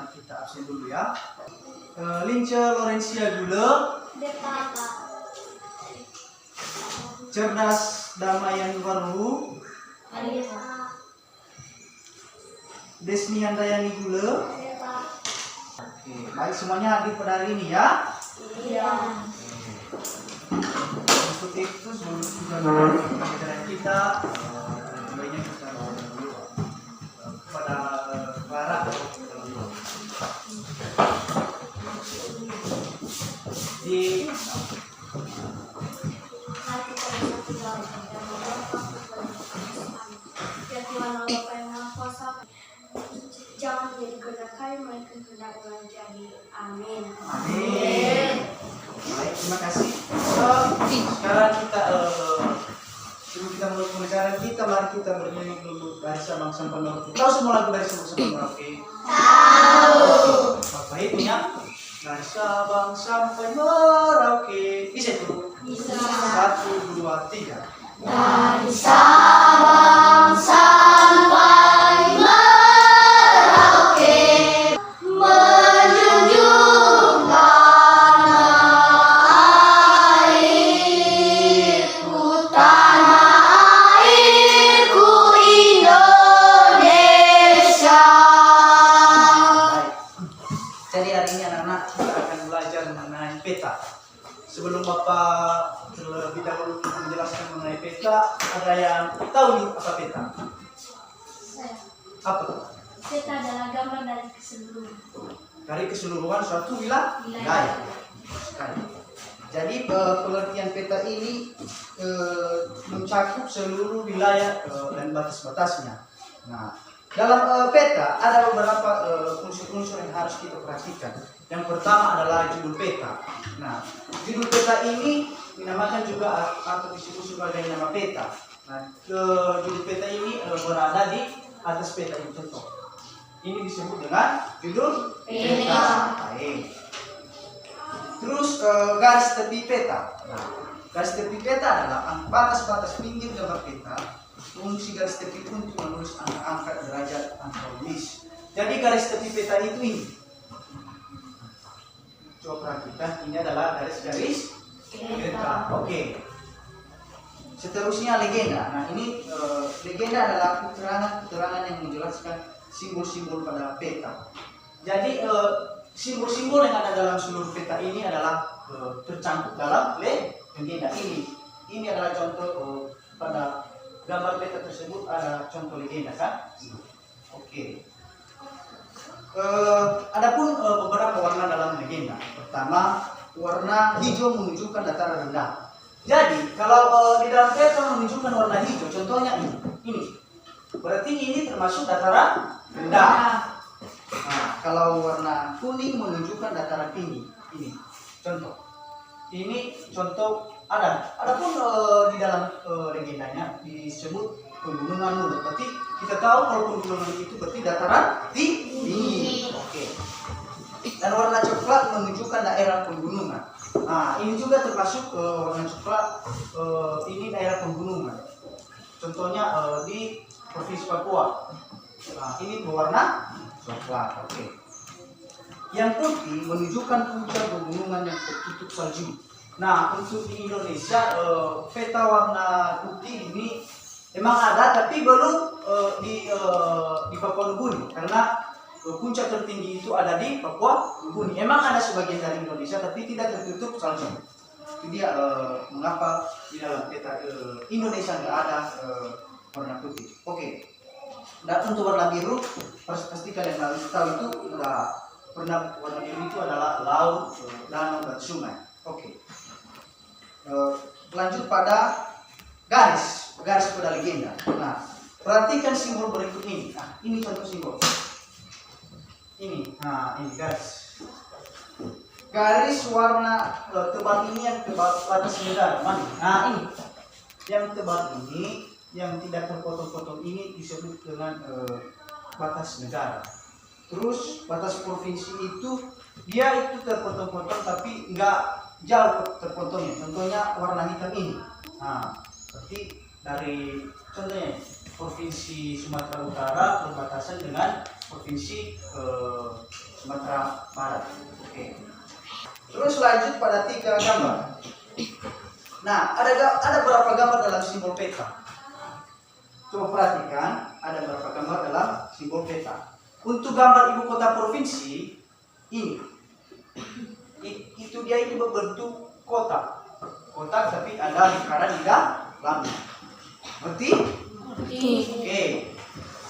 Mari kita absen dulu ya. Lince Lorencia Gule. Cerdas Damayan Baru. Desni Handayani Gule. Oke, baik semuanya hadir pada hari ini ya. Iya. Untuk itu sebelum kita mulai pembelajaran kita, baiknya kita dulu kepada Clara. Di jangan menjadi kehendak kami, melainkan kehendak Tuhan jadi. Amin. Amin. Baik, terima kasih. Sekarang kita sebelum kita mulai pembicaraan kita, mari kita bernyanyi dulu dari Sabang sampai Merauke. Tahu semua lagu dari Sabang sampai Merauke? Tahu. Bapak itu ya. Dari Sabang sampai Merauke. Bisa itu? Bisa. 1, 2, 3. Dari Sabang sampai Merauke, menjunjung tanah airku, tanah airku Indonesia. Jadi hari ini anak-anak kita akan belajar mengenai peta. Sebelum Bapak terlebih dahulu menjelaskan mengenai peta, ada yang tahu nih apa peta? Apa? Peta adalah gambar dari keseluruhan. Dari keseluruhan suatu wilayah. Sekali. Jadi pengertian peta ini mencakup seluruh wilayah dan batas-batasnya. Nah, dalam peta ada beberapa unsur-unsur yang harus kita perhatikan. Yang pertama adalah judul peta. Nah, judul peta ini dinamakan juga atau disebut sebagai nama peta. Nah, judul peta ini berada di atas peta ini, contoh. Ini disebut dengan judul peta. Baik. Terus garis tepi peta. Nah, garis tepi peta adalah batas-batas pinggir gambar peta. Fungsi garis tepi untuk menulis angka derajat antagonis. Jadi garis tepi peta itu ini. Coba perhatikan, ini adalah garis-garis peta. Oke. Seterusnya legenda. Nah, ini legenda adalah keterangan yang menjelaskan simbol-simbol pada peta. Jadi simbol-simbol yang ada dalam seluruh peta ini adalah tercampur dalam legenda ini. Ini adalah contoh pada gambar peta tersebut, ada contoh legenda kan? Oke. Adapun beberapa warna dalam legenda. Pertama, warna hijau menunjukkan dataran rendah. Jadi kalau di dalam peta menunjukkan warna hijau, contohnya ini. Berarti ini termasuk dataran rendah. Nah, kalau warna kuning menunjukkan dataran tinggi. Ini contoh. Ini contoh adapun di dalam legendanya disebut pegunungan mulut. Berarti kita tahu kalau pegunungan itu berarti dataran tinggi. Oke. Dan warna coklat menunjukkan daerah pegunungan. Nah, ini juga termasuk warna coklat, ini daerah pegunungan. Contohnya di Provinsi Papua. Nah, ini berwarna coklat. Oke. Yang putih menunjukkan puncak pegunungan yang tertutup salju. Nah, untuk di Indonesia peta warna putih ini memang ada, tapi belum di Papua Nugini, karena puncak tertinggi itu ada di Papua Nugini. Emang ada sebagian dari Indonesia, tapi tidak tertutup salju. Itu dia mengapa di dalam peta Indonesia nggak ada warna putih. Oke. Dan untuk warna biru, pasti kalian harus tahu itu warna biru itu adalah laut, danau, dan sungai. Oke. Lanjut pada garis pada legenda. Nah, perhatikan simbol berikut ini. Nah, ini contoh simbol. Ini, nah ini garis. Garis warna tebal ini yang tebal batas negara. Mana? Nah ini, yang tebal ini, yang tidak terpotong-potong ini disebut dengan batas negara. Terus batas provinsi itu dia itu terpotong-potong tapi enggak jauh terpotongnya. Contohnya warna hitam ini. Nah, berarti dari contohnya Provinsi Sumatera Utara berbatasan dengan Provinsi Sumatera Barat. Oke. Terus lanjut pada 3 gambar. Nah, ada berapa gambar dalam simbol peta? Coba perhatikan, ada berapa gambar dalam simbol peta. Untuk gambar ibu kota provinsi ini, itu dia itu berbentuk kotak, tapi ada lingkaran di dalamnya. Berarti? Oke.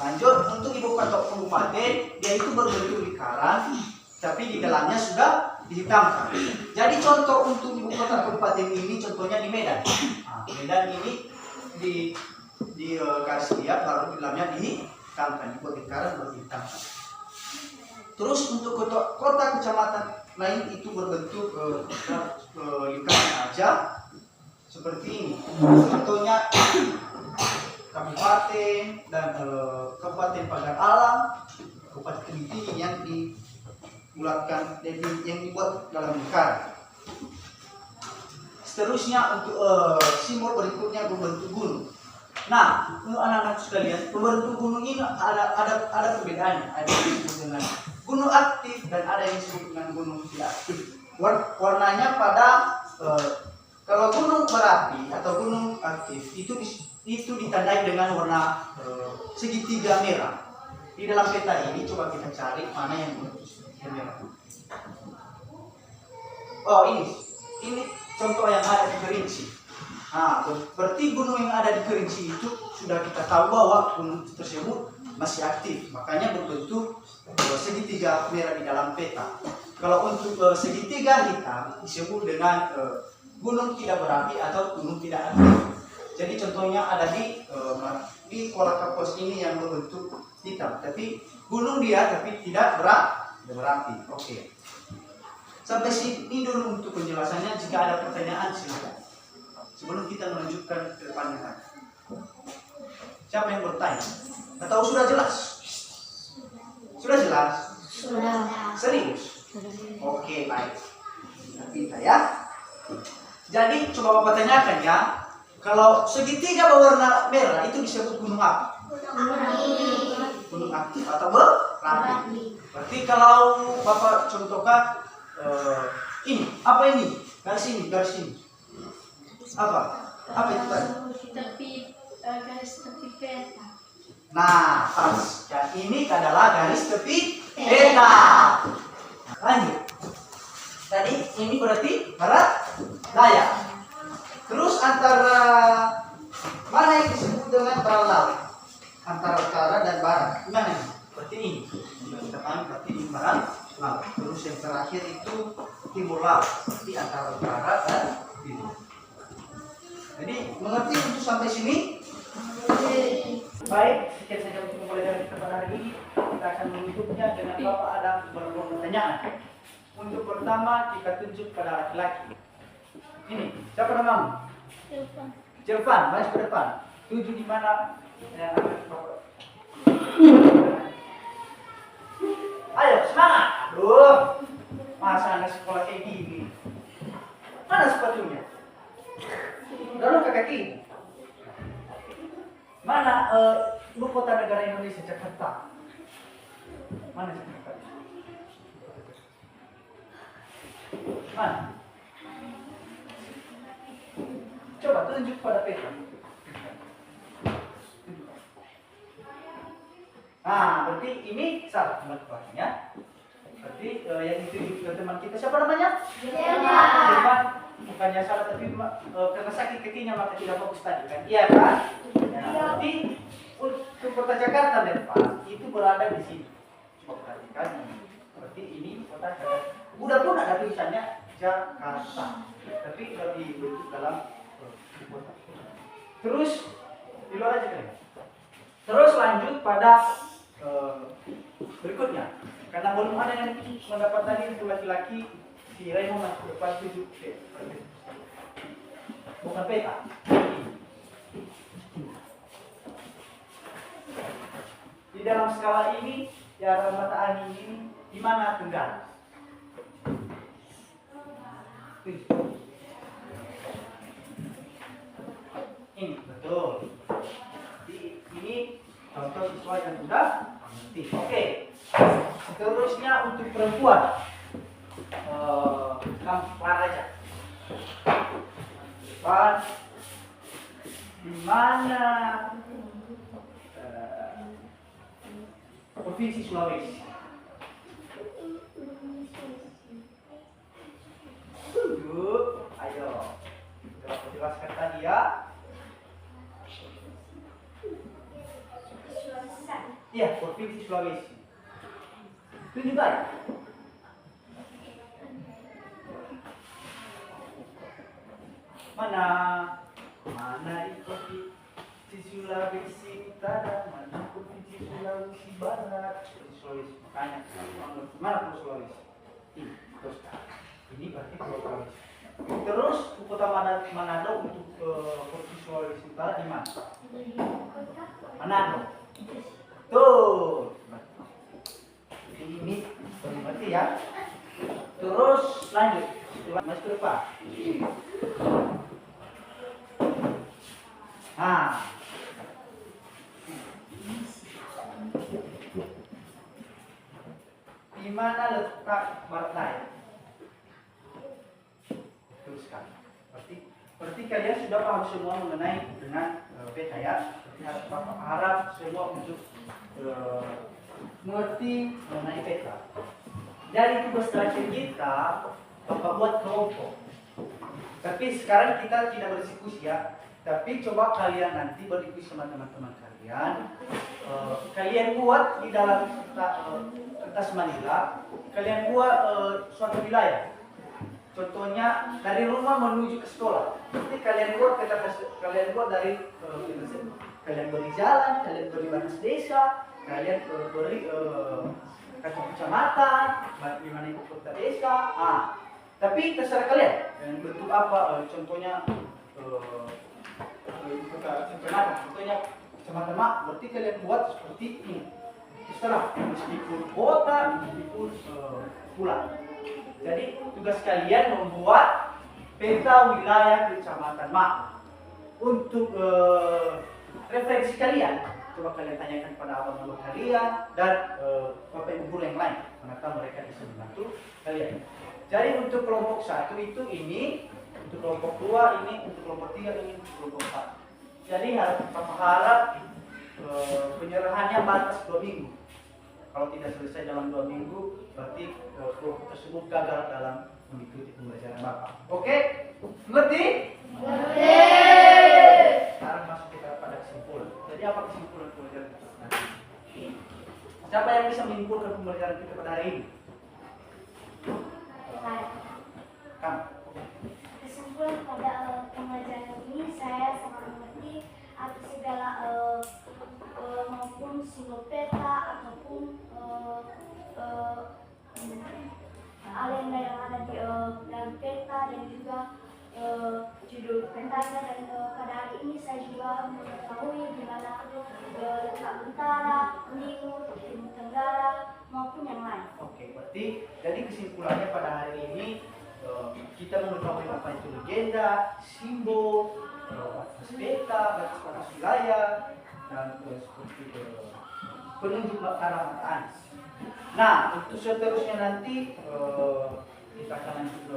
Lanjut untuk ibu kota kabupaten, dia itu berbentuk lingkaran, tapi di dalamnya sudah dihitamkan. Jadi contoh untuk ibu kota kabupaten ini, contohnya di Medan. Nah, Medan ini di garis lihat, baru di dalamnya dihitamkan, dibuat lingkaran baru dihitamkan. Terus untuk kota kecamatan lain itu berbentuk lingkaran aja seperti ini. Contohnya kabupaten dan Kabupaten Pagar Alam, Kabupaten Kediri yang dibulatkan, yang dibuat dalam lingkaran. Seterusnya untuk simbol berikutnya berbentuk gunung. Nah, untuk anak-anak sekalian, berbentuk gunung ini ada perbedaannya. Ada yang disebut dengan gunung aktif dan ada yang disebut dengan gunung tidak aktif. Warnanya pada kalau gunung berapi atau gunung aktif itu ditandai dengan warna segitiga merah. Di dalam peta ini coba kita cari mana yang segitiga merah. Oh, ini contoh yang ada di Kerinci. Nah, berarti gunung yang ada di Kerinci itu sudah kita tahu bahwa gunung tersebut masih aktif, makanya berbentuk segitiga merah di dalam peta. Kalau untuk segitiga hitam disebut dengan gunung tidak berapi atau gunung tidak aktif. Jadi contohnya ada di Kuala Kapuas ini yang berbentuk hitam, tapi gunung dia tapi tidak berapi. Oke. Sampai sini dulu untuk penjelasannya. Jika ada pertanyaan silakan. Sebelum kita melanjutkan ke depannya. Siapa yang bertanya? Atau sudah jelas? Sudah jelas? Sudah. Serius? Oke, baik. Kita ya. Jadi coba Bapak tanyakan ya. Kalau segitiga berwarna merah itu disebut gunung apa? Gunung aktif atau berapi. Berarti kalau Bapak contohkan ini, apa ini? Garis ini. Apa itu tadi? Garis tepi peta. Nah, pas. Dan ini adalah garis tepi peta. Lanjut. Tadi ini berarti barat daya. Terus antara mana yang disebut dengan barat laut? Antara utara dan barat. Gimana ini? Berarti ini. Kita paham berarti ini barat laut. Terus yang terakhir itu timur laut. Berarti antara utara dan timur. Jadi mengerti untuk sampai sini? Baik, sekian saja untuk pembelajaran kita pada hari ini. Kita akan menutupnya dengan Bapak ada beberapa pertanyaan. Untuk pertama kita tunjuk pada laki-laki. Ini, siapa namamu? Jelvan, maju ke depan. Tuju di mana? Ayo, semangat. Aduh, masa anak sekolah kayak gini. Mana sepatunya? Lalu ke kaki. Mana ibu kota negara Indonesia? Jakarta. Mana Jakarta? Mana? Coba tunjuk pada peta. Nah, berarti ini salah teman-temannya. Berarti yang ditunjuk ke teman kita siapa namanya? Jerman. Bukannya salah tapi karena sakit kakinya maka tidak fokus tadi kan? Iya kan? Nah, berarti untuk kota Jakarta Pak itu berada di sini. Coba perhatikan. Berarti ini kota Jakarta. Udah pun ada tulisannya Jakarta, tapi lebih bentuk dalam kota. Terus di luar aja kan? Terus lanjut pada berikutnya. Karena belum ada yang mendapat tadi untuk laki-laki. Si Raymond masuk depan 7 bukan peta. Di dalam skala ini, di arah mata angin ini, di mana Tenggara? Ini betul. Ini contoh siswa yang sudah mengerti. Oke. Seterusnya untuk perempuan, kamu keluar aja. Depan, di mana? Provinsi Sulawesi. Tunjuk, ayo. Coba aku jelaskan tadi ya. Iya, Provinsi Sulawesi. Tunjuk aja. Mana di Provinsi Sulawesi Utara, mana Provinsi Sulawesi Barat, Provinsi Sulawesi. Makanya, mana Pulau Sulawesi? Ini, terus. Ini berarti Pulau Sulawesi. Terus kota Manado untuk Provinsi Sulawesi Utara di mana? Manado. Tuh. Ini berarti ya. Terus lanjut. Masuk ke depan. Nah. Di mana letak barat daya? Teruskan. Berarti kalian sudah paham semua mengenai dengan peta ya. Harap semua untuk mengerti mengenai peta. Dari tugas terakhir kita, Bapak buat kelompok. Tapi sekarang kita tidak berdiskusi ya. Tapi coba kalian nanti berdiskusi sama teman-teman kalian. Kalian buat di dalam kertas manila. Kalian buat suatu wilayah. Contohnya dari rumah menuju ke sekolah. Jadi kalian buat dari kalian beri jalan, kalian beri batas desa, kalian beri kecamatan, di mana ibu kota desa. Tapi terserah kalian. Yang bentuk apa? Contohnya contohnya kecamatan mak. Berarti kalian buat seperti ini. Terserah. Meskipun kota, meskipun pulau. Jadi tugas kalian membuat peta wilayah kecamatan mak. Untuk referensi kalian, coba kalian tanyakan pada abang-abang kalian dan bapak ibu guru yang lain, manakala mereka bisa membantu kalian. Jadi untuk kelompok 1 itu ini, untuk kelompok 2 ini, untuk kelompok 3 ini, untuk kelompok 4. Jadi harap penyerahannya batas 2 minggu. Kalau tidak selesai dalam 2 minggu, berarti kelompok tersebut gagal dalam mengikuti pembelajaran Bapak. Oke? Mengerti? Mengerti. Sekarang masuk kita pada kesimpulan. Jadi apa kesimpulan pembelajaran kita pada hari ini? Siapa yang bisa menyimpulkan pembelajaran kita pada hari ini? Kamu. Kesimpulan pada pembelajaran ini, saya sangat mengerti atas segala maupun simbol peta ataupun alenda yang ada di dalam peta dan juga judul petanya, dan pada hari ini saya juga mengetahui di mana letak utara, timur, tenggara maupun yang lain. Oke, berarti jadi kesimpulannya pada hari ini kita mengetahui apa itu legenda, simbol, batas peta, batas wilayah, dan seperti penunjuk arah mata Anies. Nah, untuk seterusnya nanti kita akan lanjut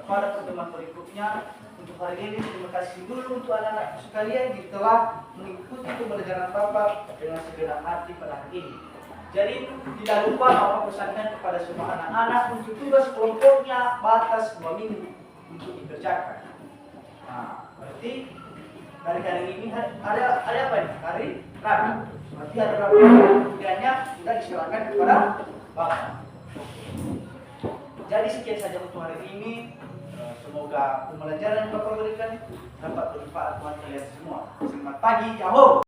pada pertemuan berikutnya. Untuk hari ini terima kasih dulu untuk anak-anak sekalian yang telah mengikuti pembelajaran Bapak dengan segenap hati pada hari ini. Jadi tidak lupa Bapak pesankan kepada semua anak-anak untuk tugas kelompoknya batas 2 minggu untuk dikerjakan. Nah, berarti dari hari ini ada apa nih? Hari Rabu. Berarti hari Rabu kemudiannya sudah diserahkan kepada Bapak. Jadi sekian saja untuk hari ini. Semoga pembelajaran yang Bapak berikan dapat bermanfaat buat kalian semua. Selamat pagi, Yahoo!